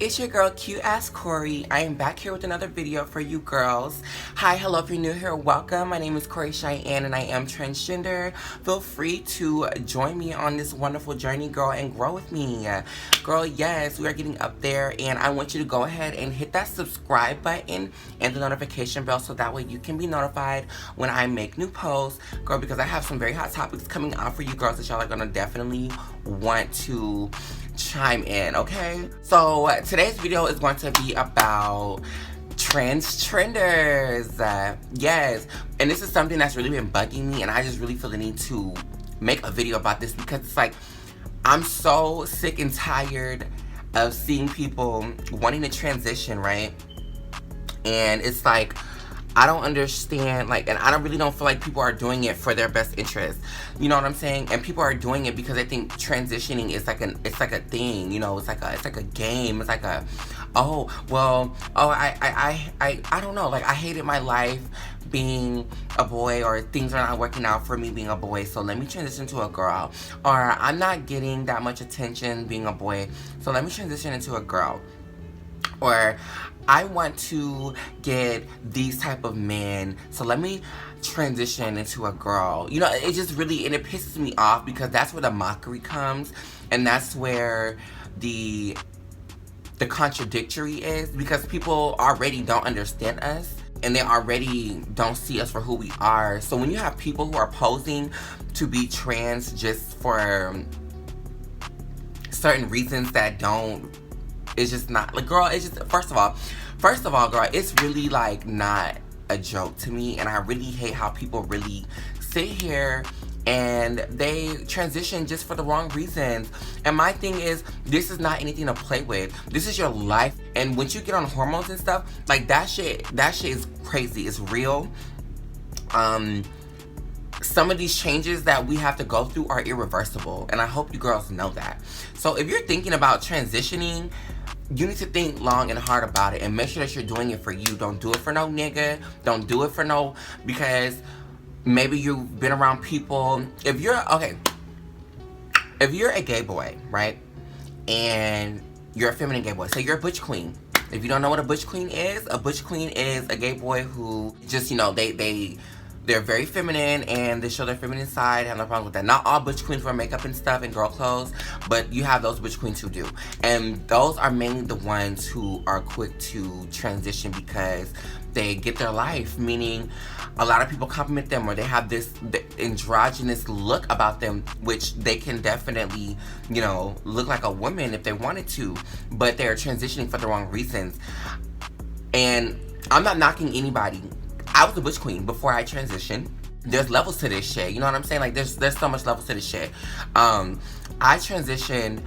It's your girl Cute Ass Corey. I am back here with another video for you girls. Hi, hello, if you're new here, welcome. My name is Corey Cheyenne and I am transgender. Feel free to join me on this wonderful journey, girl, and grow with me. Girl, yes, we are getting up there and I want you to go ahead and hit that subscribe button and the notification bell so that way you can be notified when I make new posts. Girl, because I have some very hot topics coming out for you girls that y'all are gonna definitely want to chime in, okay? So today's video is going to be about trans trenders. Yes, and this is something that's really been bugging me and I just really feel the need to make a video about this because it's like I'm so sick and tired of seeing people wanting to transition, right? And it's like I don't understand, like, and I really don't feel like people are doing it for their best interest. You know what I'm saying? And people are doing it because they think transitioning is like it's like a thing, you know, it's like a game. It's like I don't know, like I hated my life being a boy, or things are not working out for me being a boy, so let me transition to a girl. Or I'm not getting that much attention being a boy, so let me transition into a girl. Or I want to get these type of men, so let me transition into a girl. You know, it just really, and it pisses me off because that's where the mockery comes, and that's where the contradictory is, because people already don't understand us and they already don't see us for who we are. So when you have people who are posing to be trans just for certain reasons that don't, it's just not, like, girl, it's just, first of all, girl, it's really, like, not a joke to me, and I really hate how people really sit here and they transition just for the wrong reasons. And my thing is, this is not anything to play with. This is your life, and once you get on hormones and stuff, like, that shit is crazy. It's real. Some of these changes that we have to go through are irreversible, and I hope you girls know that. So if you're thinking about transitioning, you need to think long and hard about it and make sure that you're doing it for you. Don't do it for no nigga. Don't do it for no, because maybe you've been around people. If you're a gay boy, right, and you're a feminine gay boy, say you're a butch queen. If you don't know what a butch queen is a gay boy who just, you know, they're very feminine and they show their feminine side. I have no problem with that. Not all butch queens wear makeup and stuff and girl clothes, but you have those butch queens who do. And those are mainly the ones who are quick to transition because they get their life, meaning a lot of people compliment them, or they have this androgynous look about them, which they can definitely, you know, look like a woman if they wanted to, but they're transitioning for the wrong reasons. And I'm not knocking anybody. I was a butch queen before I transitioned. There's levels to this shit, you know what I'm saying? Like, there's so much levels to this shit. I transitioned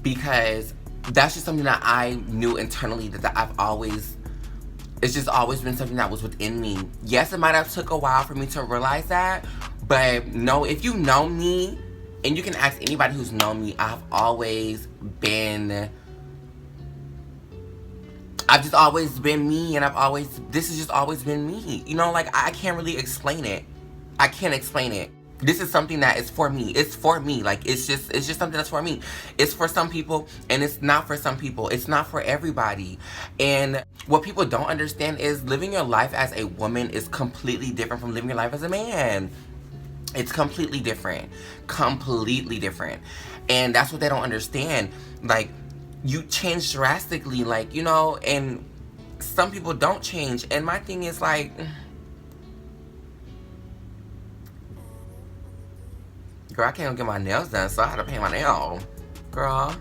because that's just something that I knew internally that it's just always been something that was within me. Yes, it might have took a while for me to realize that, but no, if you know me, and you can ask anybody who's known me, I've just always been me, and this has just always been me. You know, like, I can't really explain it. I can't explain it. This is something that is for me. It's for me. Like, it's just something that's for me. It's for some people, and it's not for some people. It's not for everybody. And what people don't understand is living your life as a woman is completely different from living your life as a man. It's completely different. Completely different. And that's what they don't understand. Like, you change drastically, like, you know, and some people don't change. And my thing is, like, girl, I can't get my nails done, so I had to paint my nail. Girl,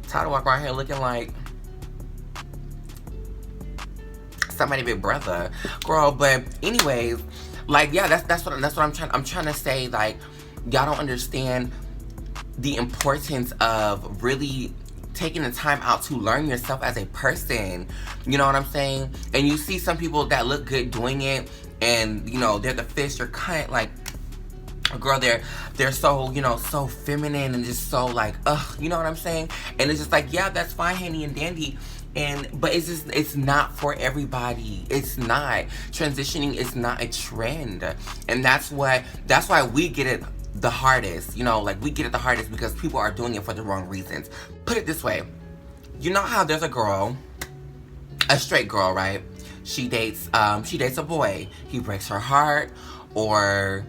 tired of walking around here looking like somebody big brother. Girl, but anyways, like, yeah, that's what I'm trying to say. Like, y'all don't understand the importance of really taking the time out to learn yourself as a person. You know what I'm saying? And you see some people that look good doing it, and, you know, they're the fish, they're cunt, like, girl, they're so, you know, so feminine and just so, like, ugh, you know what I'm saying? And it's just like, yeah, that's fine, handy and dandy, but it's not for everybody. It's not. Transitioning is not a trend, and that's why we get it the hardest, you know, like, we get it the hardest because people are doing it for the wrong reasons. Put it this way, You know how there's a girl, a straight girl, right? She dates a boy. He breaks her heart, or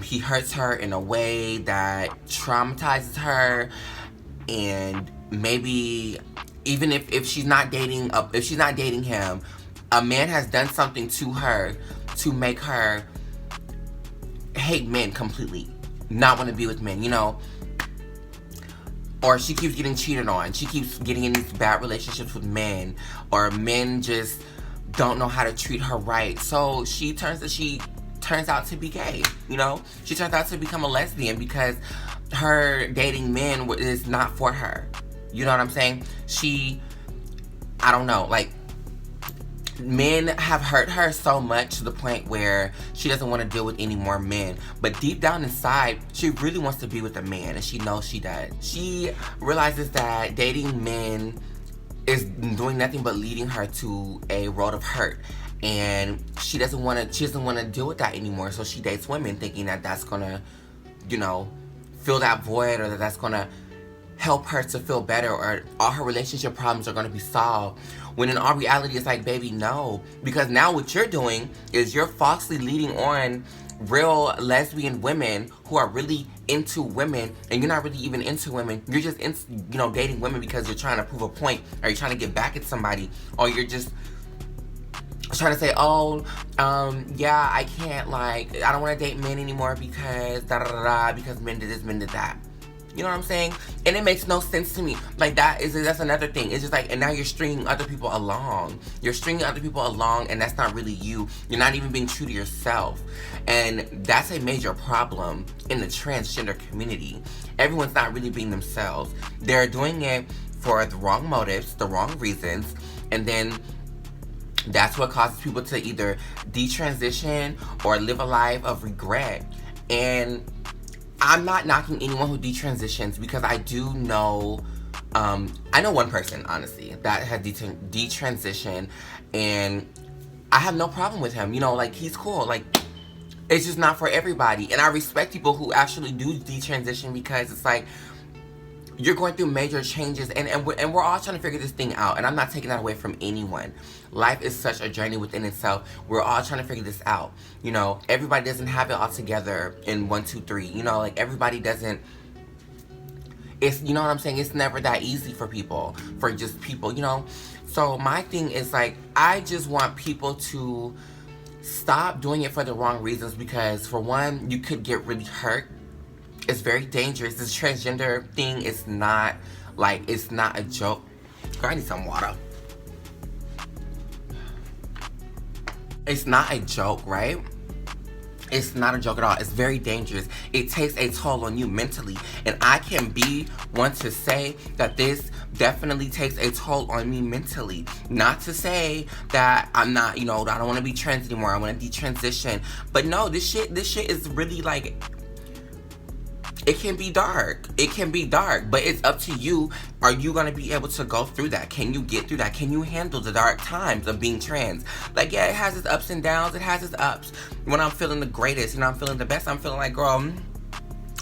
he hurts her in a way that traumatizes her, and maybe even if she's not dating him, a man has done something to her to make her hate men completely, not want to be with men, you know. Or she keeps getting cheated on. She keeps getting in these bad relationships with men, or men just don't know how to treat her right. So she turns out to be gay, you know? She turns out to become a lesbian because her dating men is not for her. You know what I'm saying? I don't know, like, men have hurt her so much to the point where she doesn't want to deal with any more men. But deep down inside, she really wants to be with a man, and she knows she does. She realizes that dating men is doing nothing but leading her to a road of hurt, and she doesn't want to deal with that anymore. So she dates women, thinking that that's gonna, you know, fill that void, or that's gonna help her to feel better, or all her relationship problems are going to be solved, when in all reality it's like, baby, no. Because now what you're doing is you're falsely leading on real lesbian women who are really into women, and you're not really even into women. You're just dating women because you're trying to prove a point, or you're trying to get back at somebody, or you're just trying to say, oh, yeah, I can't, like, I don't want to date men anymore because because men did this, men did that. You know what I'm saying? And it makes no sense to me. Like, that's another thing. It's just like, and now you're stringing other people along. You're stringing other people along, and that's not really you. You're not even being true to yourself. And that's a major problem in the transgender community. Everyone's not really being themselves. They're doing it for the wrong motives, the wrong reasons, and then that's what causes people to either detransition or live a life of regret. And I'm not knocking anyone who detransitions, because I do know, I know one person, honestly, that has detransitioned, and I have no problem with him. You know, like, he's cool. Like, it's just not for everybody. And I respect people who actually do detransition, because it's like, you're going through major changes, and we're all trying to figure this thing out, and I'm not taking that away from anyone. Life is such a journey within itself. We're all trying to figure this out. You know, everybody doesn't have it all together in 1, 2, 3. You know, like, everybody doesn't. It's, you know what I'm saying? It's never that easy for people, for just people, you know? So my thing is, like, I just want people to stop doing it for the wrong reasons, because, for one, you could get really hurt. It's very dangerous. This transgender thing is not, like, it's not a joke. Girl, I need some water. It's not a joke, right? It's not a joke at all. It's very dangerous. It takes a toll on you mentally. And I can be one to say that this definitely takes a toll on me mentally. Not to say that I'm not, you know, I don't want to be trans anymore. I want to detransition. But no, this shit is really, like, it can be dark. It can be dark, but it's up to you. Are you going to be able to go through that? Can you get through that? Can you handle the dark times of being trans? Like, yeah, it has its ups and downs. It has its ups. When I'm feeling the greatest, you know, I'm feeling the best, I'm feeling like, girl,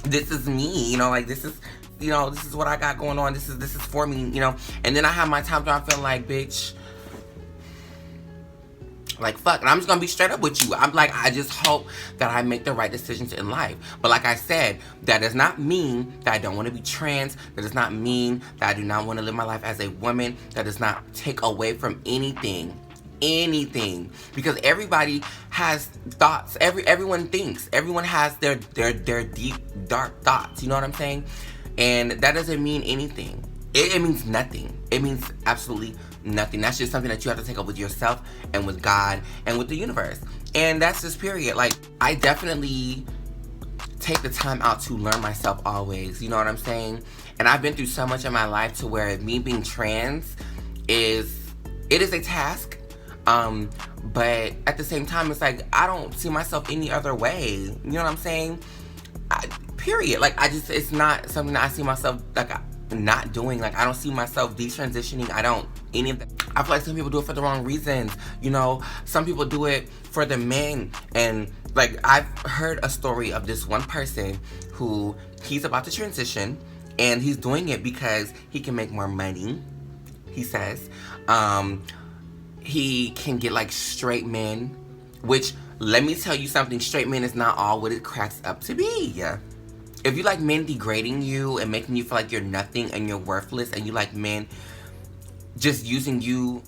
this is me, you know, like, this is, you know, this is what I got going on. This is for me, you know. And then I have my times where I'm feeling like, bitch, like, fuck. And I'm just gonna be straight up with you. I'm like, I just hope that I make the right decisions in life. But like I said, that does not mean that I don't want to be trans. That does not mean that I do not want to live my life as a woman. That does not take away from anything. Because everybody has thoughts. Everyone thinks. Everyone has their deep, dark thoughts. You know what I'm saying? And that doesn't mean anything. It means nothing. It means absolutely nothing. That's just something that you have to take up with yourself and with God and with the universe. And that's just period. Like, I definitely take the time out to learn myself always. You know what I'm saying? And I've been through so much in my life to where me being trans is a task. But at the same time, it's like, I don't see myself any other way. You know what I'm saying? Period. Like, it's not something that I see myself, like, not doing. Like, I don't see myself detransitioning. I don't, any of that. I feel like some people do it for the wrong reasons. You know, some people do it for the men. And, like, I've heard a story of this one person who, he's about to transition, and he's doing it because he can make more money. he says. He can get like straight men, which, let me tell you something, straight men is not all what it cracks up to be. If you like men degrading you and making you feel like you're nothing and you're worthless, and you like men just using you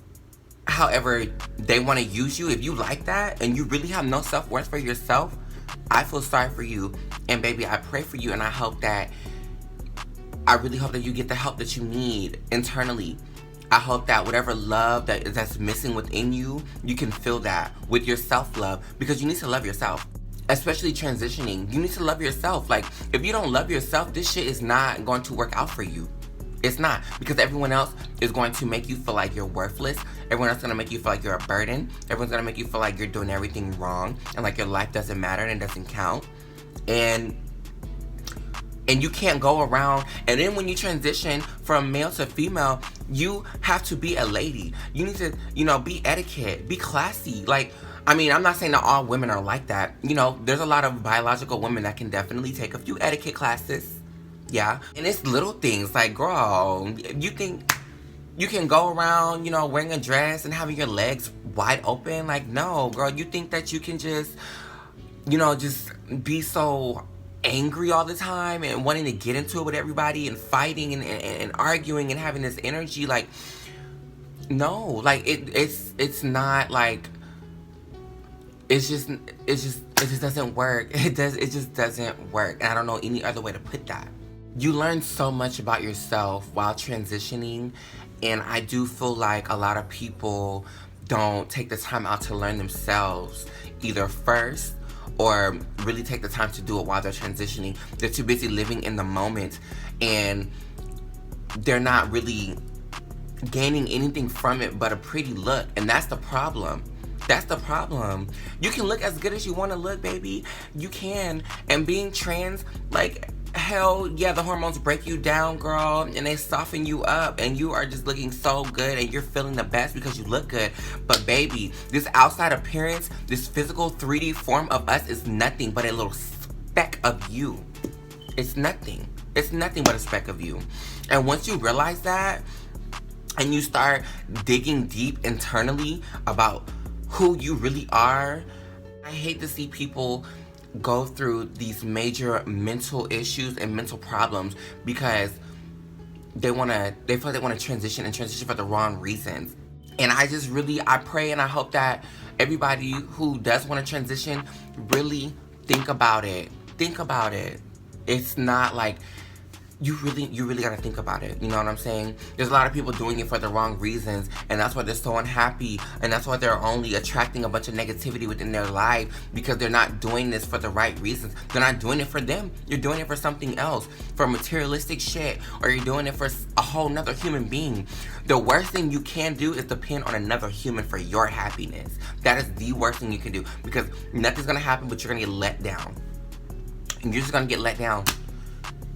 however they want to use you, if you like that and you really have no self-worth for yourself, I feel sorry for you. And baby, I pray for you, and I really hope that you get the help that you need internally. I hope that whatever love that's missing within you, you can fill that with your self-love, because you need to love yourself. Especially transitioning, you need to love yourself. Like, if you don't love yourself, this shit is not going to work out for you. It's not, because everyone else is going to make you feel like you're worthless. Everyone else is going to make you feel like you're a burden. Everyone's going to make you feel like you're doing everything wrong and like your life doesn't matter and it doesn't count. And you can't go around, and then when you transition from male to female, you have to be a lady. You need to, be etiquette, be classy. Like, I mean, I'm not saying that all women are like that. There's a lot of biological women that can definitely take a few etiquette classes. Yeah. And it's little things like, girl, you think you can go around, wearing a dress and having your legs wide open? Like, no, girl, you think that you can just, just be so angry all the time and wanting to get into it with everybody and fighting and arguing and having this energy? Like, no, like it's not like, it just doesn't work. It just doesn't work. And I don't know any other way to put that. You learn so much about yourself while transitioning, and I do feel like a lot of people don't take the time out to learn themselves either first, or really take the time to do it while they're transitioning. They're too busy living in the moment, and they're not really gaining anything from it but a pretty look. And that's the problem. That's the problem. You can look as good as you want to look, baby. You can. And being trans, like, hell yeah, the hormones break you down, girl, and they soften you up, and you are just looking so good, and you're feeling the best because you look good. But baby, this outside appearance, this physical 3D form of us is nothing but a little speck of you. It's nothing. It's nothing but a speck of you. And once you realize that, and you start digging deep internally about who you really are, I hate to see people go through these major mental issues and mental problems because they feel like they want to transition for the wrong reasons. And I pray and I hope that everybody who does want to transition really think about it. Think about it. It's not like, you really gotta think about it. You know what I'm saying? There's a lot of people doing it for the wrong reasons, and that's why they're so unhappy, and that's why they're only attracting a bunch of negativity within their life, because they're not doing this for the right reasons. They're not doing it for them. You're doing it for something else, for materialistic shit, or you're doing it for a whole nother human being. The worst thing you can do is depend on another human for your happiness. That is the worst thing you can do, because nothing's gonna happen, but you're gonna get let down. And you're just gonna get let down.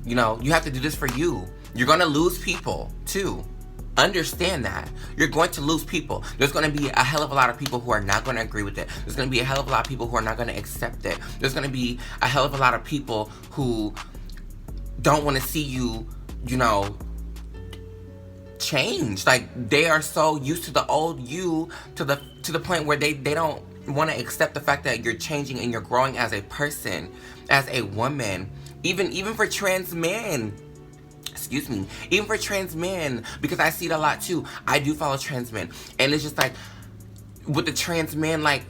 You have to do this for you. You're going to lose people, too. Understand that. You're going to lose people. There's going to be a hell of a lot of people who are not going to agree with it. There's going to be a hell of a lot of people who are not going to accept it. There's going to be a hell of a lot of people who don't want to see you, change. Like, they are so used to the old you to the point where they don't want to accept the fact that you're changing and you're growing as a person, as a woman. Even for trans men, even for trans men, because I see it a lot too. I do follow trans men, and it's just like, with the trans men, like,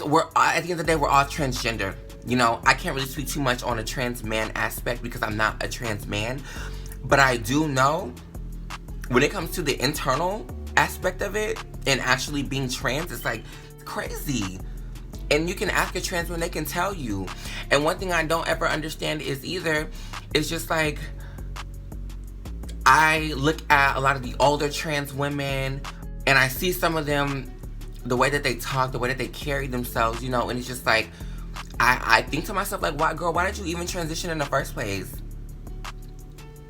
we're at the end of the day, we're all transgender. I can't really speak too much on a trans man aspect because I'm not a trans man, but I do know when it comes to the internal aspect of it and actually being trans, it's like crazy. And you can ask a trans man, they can tell you. And one thing I don't ever understand is just like, I look at a lot of the older trans women, and I see some of them, the way that they talk, the way that they carry themselves, and it's just like, I think to myself, like, why did you even transition in the first place?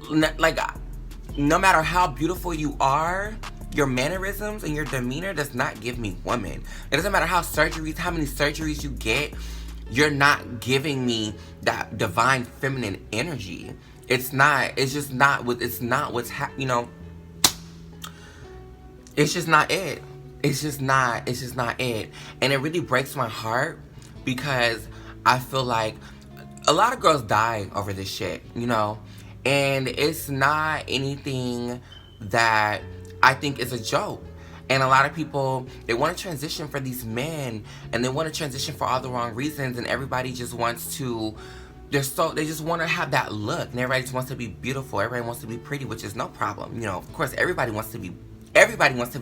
Like, no matter how beautiful you are, your mannerisms and your demeanor does not give me woman. It doesn't matter how many surgeries you get, you're not giving me that divine feminine energy. It's just not what's happening. It's just not it. It's just not it. And it really breaks my heart because I feel like a lot of girls die over this shit, you know? And it's not anything that I think is a joke. And a lot of people, they want to transition for these men, and they want to transition for all the wrong reasons, and everybody just wants to, they just want to have that look, and everybody just wants to be beautiful, everybody wants to be pretty, which is no problem, you know. Of course, everybody wants to be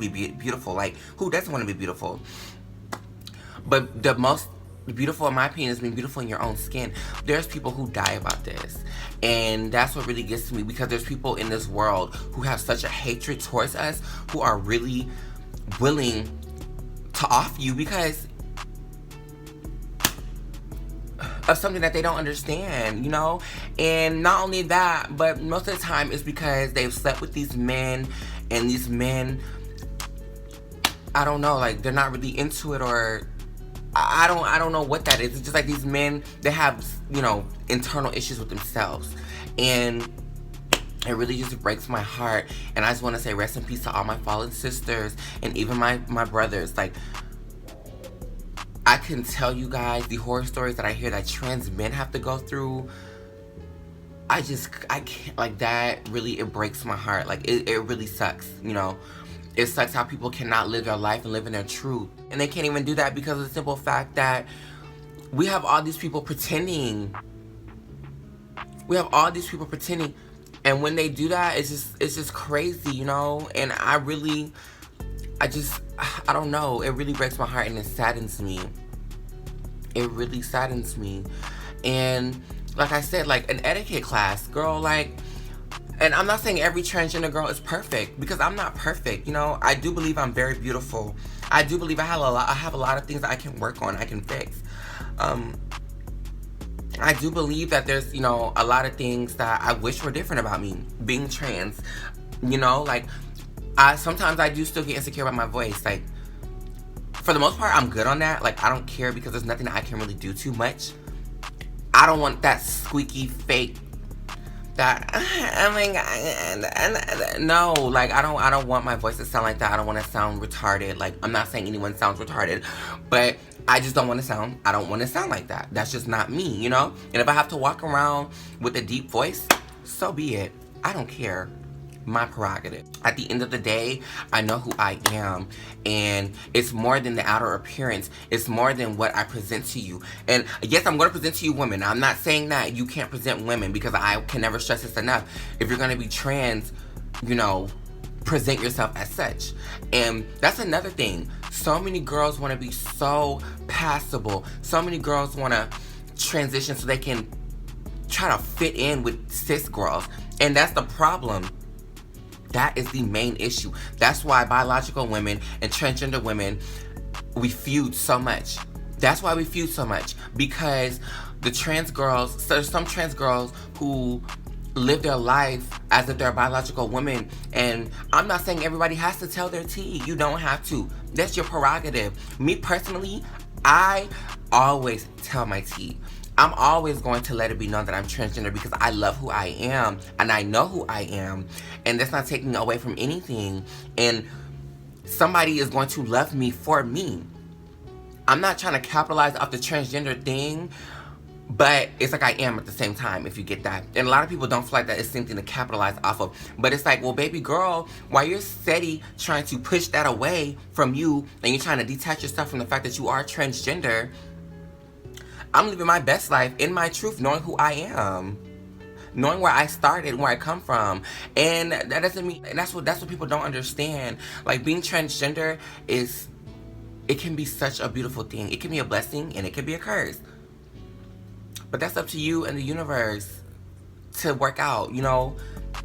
beautiful. Like, who doesn't want to be beautiful? But the most beautiful, in my opinion, is being beautiful in your own skin. There's people who die about this, and that's what really gets to me, because there's people in this world who have such a hatred towards us, who are really willing to off you because of something that they don't understand, you know? And not only that, but most of the time it's because they've slept with these men, and these men, I don't know, like, they're not really into it, or I don't know what that is. It's just like these men, they have, you know, internal issues with themselves. And it really just breaks my heart. And I just want to say rest in peace to all my fallen sisters and even my brothers. Like, I can tell you guys the horror stories that I hear that trans men have to go through. I can't, like, that really, it breaks my heart. Like, it really sucks, you know? It sucks how people cannot live their life and live in their truth. And they can't even do that because of the simple fact that we have all these people pretending. We have all these people pretending. And when they do that, it's just crazy, you know? And I don't know. It really breaks my heart and it saddens me. It really saddens me. And like I said, like, an etiquette class, girl, like, and I'm not saying every transgender girl is perfect, because I'm not perfect, you know? I do believe I'm very beautiful. I do believe I have a lot of things that I can work on, I can fix. I do believe that there's, you know, a lot of things that I wish were different about me, being trans, you know? Like, sometimes I do still get insecure about my voice. Like, for the most part, I'm good on that. Like, I don't care, because there's nothing that I can really do too much. I don't want that squeaky, fake, that, oh my God, no, like, I don't want my voice to sound like that. I don't want to sound retarded. Like, I'm not saying anyone sounds retarded, but I just don't want to sound like that. That's just not me, you know? And if I have to walk around with a deep voice, so be it. I don't care. My prerogative. At the end of the day, I know who I am, and it's more than the outer appearance. It's more than what I present to you. And yes, I'm going to present to you women. I'm not saying that you can't present women, because I can never stress this enough. If you're going to be trans, you know, present yourself as such. And that's another thing. So many girls want to be so passable. So many girls want to transition so they can try to fit in with cis girls. And that's the problem. That is the main issue. That's why biological women and transgender women, we feud so much. That's why we feud so much. Because the trans girls, so there's some trans girls who live their life as if they're biological women. And I'm not saying everybody has to tell their tea. You don't have to. That's your prerogative. Me personally, I always tell my tea. I'm always going to let it be known that I'm transgender, because I love who I am and I know who I am, and that's not taking away from anything. And somebody is going to love me for me. I'm not trying to capitalize off the transgender thing, but it's like I am at the same time, if you get that. And a lot of people don't feel like that is something to capitalize off of. But it's like, well, baby girl, while you're steady trying to push that away from you, and you're trying to detach yourself from the fact that you are transgender, I'm living my best life in my truth, knowing who I am, knowing where I started, where I come from. And that doesn't mean, and that's what people don't understand. Like, being transgender it can be such a beautiful thing. It can be a blessing and it can be a curse. But that's up to you and the universe to work out, you know,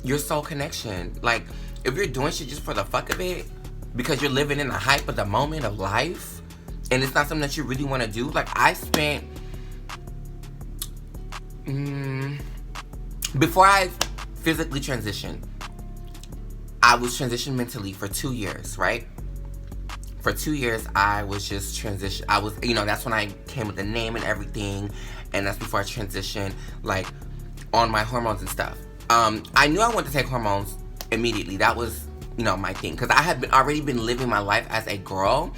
your soul connection. Like, if you're doing shit just for the fuck of it, because you're living in the hype of the moment of life, and it's not something that you really want to do. Like, I spent, before I physically transitioned, I was transitioned mentally for 2 years, right? For 2 years, I was just transition. I was, you know, that's when I came with the name and everything, and that's before I transitioned, like, on my hormones and stuff. I knew I wanted to take hormones immediately. That was you know, my thing. Because I had already been living my life as a girl.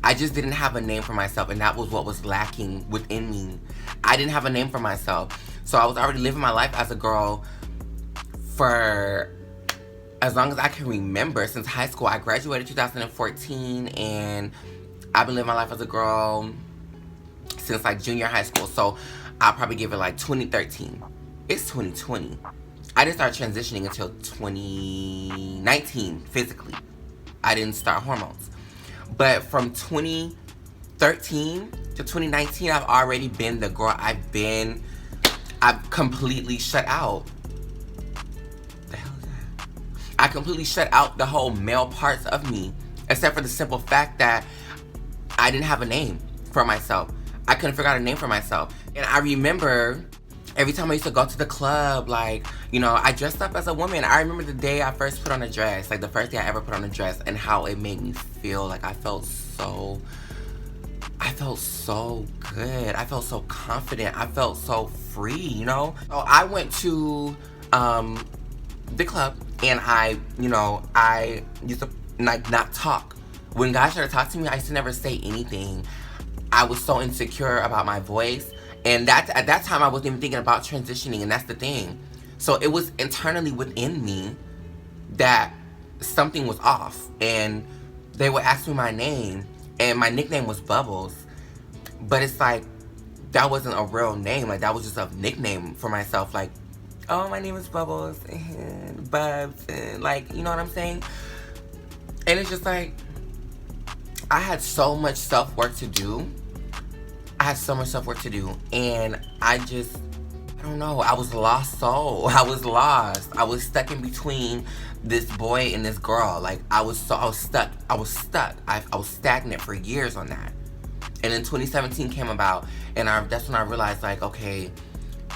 I just didn't have a name for myself, and that was what was lacking within me. I didn't have a name for myself. So I was already living my life as a girl for as long as I can remember, since high school. I graduated 2014, and I've been living my life as a girl since like junior high school. So I'll probably give it like 2013. It's 2020. I didn't start transitioning until 2019 physically. I didn't start hormones. But from 2013 to 2019, I've already been the girl I've completely shut out. The hell is that? I completely shut out the whole male parts of me, except for the simple fact that I didn't have a name for myself. I couldn't figure out a name for myself. And I remember every time I used to go to the club, like, you know, I dressed up as a woman. I remember the day I first put on a dress, like the first day I ever put on a dress, and how it made me feel. Like I felt so good. I felt so confident. I felt so free, you know? So I went to the club, and I used to like not talk. When guys started to talk to me, I used to never say anything. I was so insecure about my voice. And at that time, I wasn't even thinking about transitioning, and that's the thing. So it was internally within me that something was off. And they would ask me my name, and my nickname was Bubbles. But it's like, that wasn't a real name. Like, that was just a nickname for myself. Like, oh, my name is Bubbles, and Bubs, and like, you know what I'm saying? And it's just like, I had so much self-work to do. And I don't know, I was lost soul. I was lost. I was stuck in between this boy and this girl. Like, I was stuck. I was stagnant for years on that. And then 2017 came about, and that's when I realized, like, okay,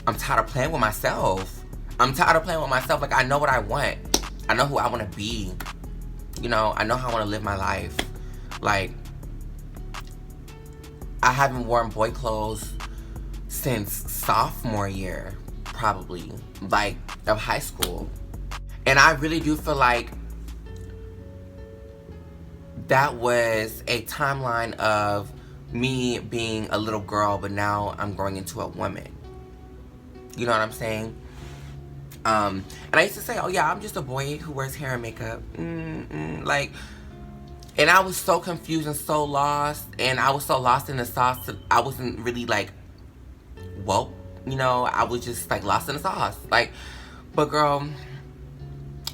I'm tired of playing with myself. Like, I know what I want. I know who I want to be. You know, I know how I want to live my life. Like, I haven't worn boy clothes since sophomore year, probably, like, of high school. And I really do feel like that was a timeline of me being a little girl, but now I'm growing into a woman. You know what I'm saying? And I used to say, oh yeah, I'm just a boy who wears hair and makeup. Like, and I was so confused and so lost. And I was so lost in the sauce that I wasn't really like, woke. You know, I was just like lost in the sauce. Like, but girl,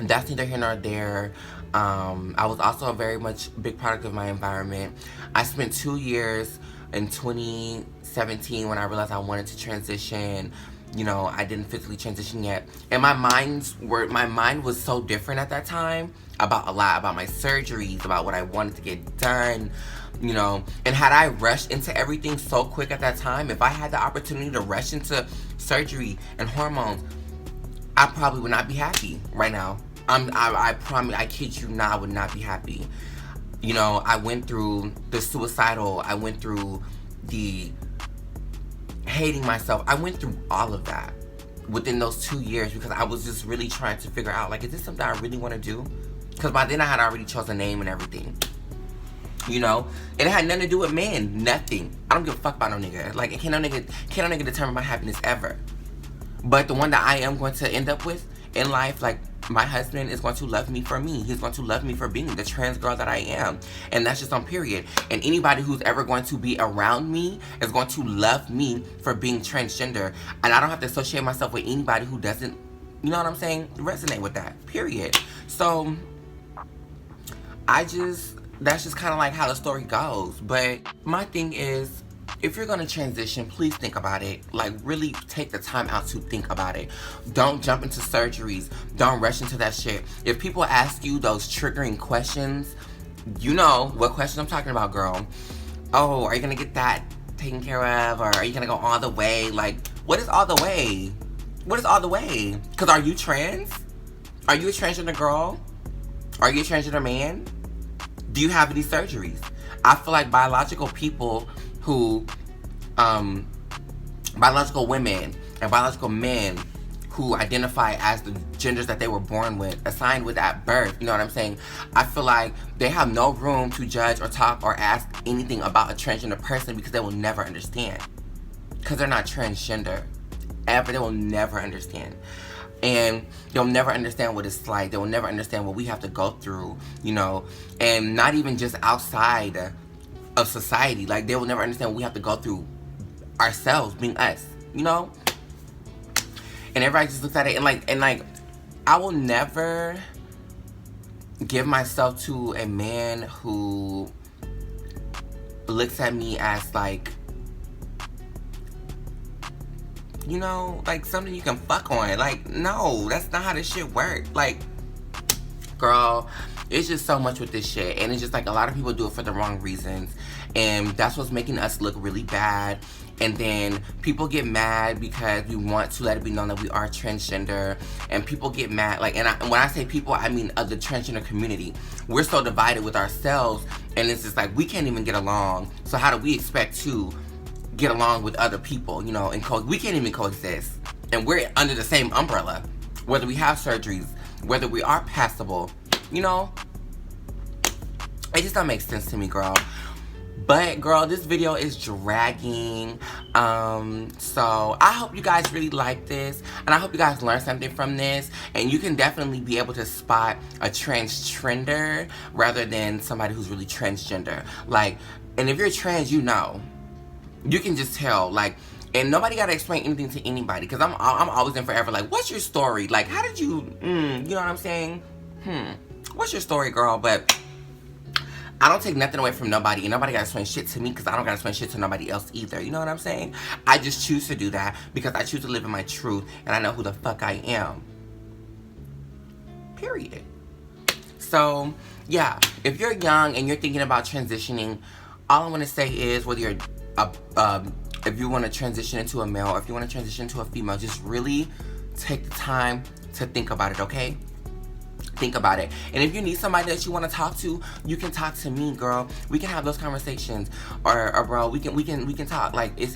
that's neither here nor there. I was also a very much big product of my environment. I spent 2 years in 2017 when I realized I wanted to transition. You know, I didn't physically transition yet. And my mind was so different at that time about a lot, about my surgeries, about what I wanted to get done, you know. And had I rushed into everything so quick at that time, if I had the opportunity to rush into surgery and hormones, I probably would not be happy right now. I promise, I kid you not, I would not be happy. You know, I went through the suicidal, I went through the hating myself. I went through all of that within those 2 years because I was just really trying to figure out, like, is this something I really want to do? Because by then I had already chosen a name and everything. You know? And it had nothing to do with men. Nothing. I don't give a fuck about no nigga. Like, can't no nigga determine my happiness ever. But the one that I am going to end up with in life, like, my husband is going to love me for me. He's going to love me for being the trans girl that I am. And that's just on period. And anybody who's ever going to be around me is going to love me for being transgender. And I don't have to associate myself with anybody who doesn't, you know what I'm saying, resonate with that. Period. So, that's just kind of like how the story goes. But my thing is, if you're gonna transition, please think about it. Like, really take the time out to think about it. Don't jump into surgeries. Don't rush into that shit. If people ask you those triggering questions, you know what question I'm talking about, girl. Oh, are you gonna get that taken care of? Or are you gonna go all the way? Like, what is all the way? What is all the way? Because are you trans? Are you a transgender girl? Are you a transgender man? Do you have any surgeries? I feel like biological people who, biological women and biological men who identify as the genders that they were born with, assigned with at birth. You know what I'm saying? I feel like they have no room to judge or talk or ask anything about a transgender person because they will never understand. Because they're not transgender. Ever. They will never understand. And they'll never understand what it's like. They will never understand what we have to go through, you know. And not even just outside of society. Like, they will never understand what we have to go through ourselves, being us, you know. And everybody just looks at it and like I will never give myself to a man who looks at me as like, you know, like something you can fuck on. Like, no, that's not how this shit works. Like, girl, it's just so much with this shit. And it's just like a lot of people do it for the wrong reasons. And that's what's making us look really bad. And then people get mad because we want to let it be known that we are transgender. And people get mad, like, and when I say people, I mean of the transgender community. We're so divided with ourselves, and it's just like we can't even get along. So how do we expect to get along with other people, you know? And we can't even coexist. And we're under the same umbrella, whether we have surgeries, whether we are passable, you know? It just don't make sense to me, girl. But girl, this video is dragging. So I hope you guys really like this, and I hope you guys learned something from this. And you can definitely be able to spot a trans-trender rather than somebody who's really transgender. Like, and if you're trans, you know, you can just tell. Like, and nobody gotta explain anything to anybody, because I'm always in forever. Like, what's your story? Like, how did you? You know what I'm saying? What's your story, girl? But I don't take nothing away from nobody, and nobody gotta explain shit to me because I don't gotta explain shit to nobody else either. You know what I'm saying? I just choose to do that because I choose to live in my truth, and I know who the fuck I am. Period. So, yeah, if you're young and you're thinking about transitioning, all I want to say is whether you're if you want to transition into a male or if you want to transition into a female, just really take the time to think about it, okay? Think about it. And if you need somebody that you want to talk to, you can talk to me, girl. We can have those conversations. Or bro, we can talk. Like, it's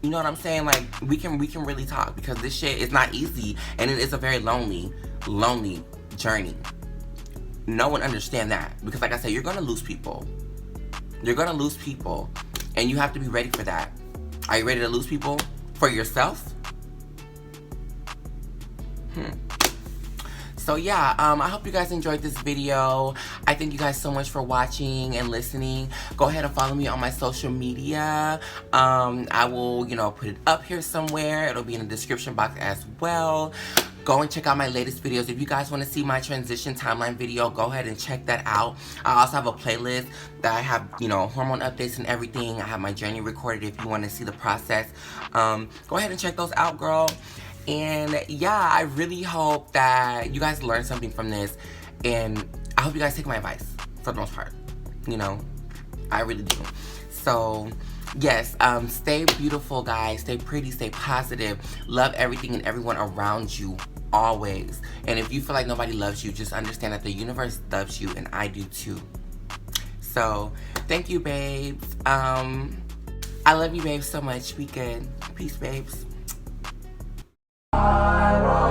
you know what I'm saying? Like, we can really talk, because this shit is not easy, and it is a very lonely journey. No one understand that, because like I said, you're gonna lose people. You're gonna lose people, and you have to be ready for that. Are you ready to lose people for yourself? So yeah, I hope you guys enjoyed this video. I thank you guys so much for watching and listening. Go ahead and follow me on my social media. I will, you know, put it up here somewhere. It'll be in the description box as well. Go and check out my latest videos. If you guys want to see my transition timeline video, go ahead and check that out. I also have a playlist that I have, you know, hormone updates and everything. I have my journey recorded if you want to see the process. Go ahead and check those out, girl. And yeah, I really hope that you guys learned something from this, and I hope you guys take my advice for the most part. You know, I really do. So yes, stay beautiful, guys. Stay pretty, stay positive. Love everything and everyone around you always. And if you feel like nobody loves you, just understand that the universe loves you, and I do too. So thank you, babes. I love you, babes, so much. Be good. Peace, babes. I want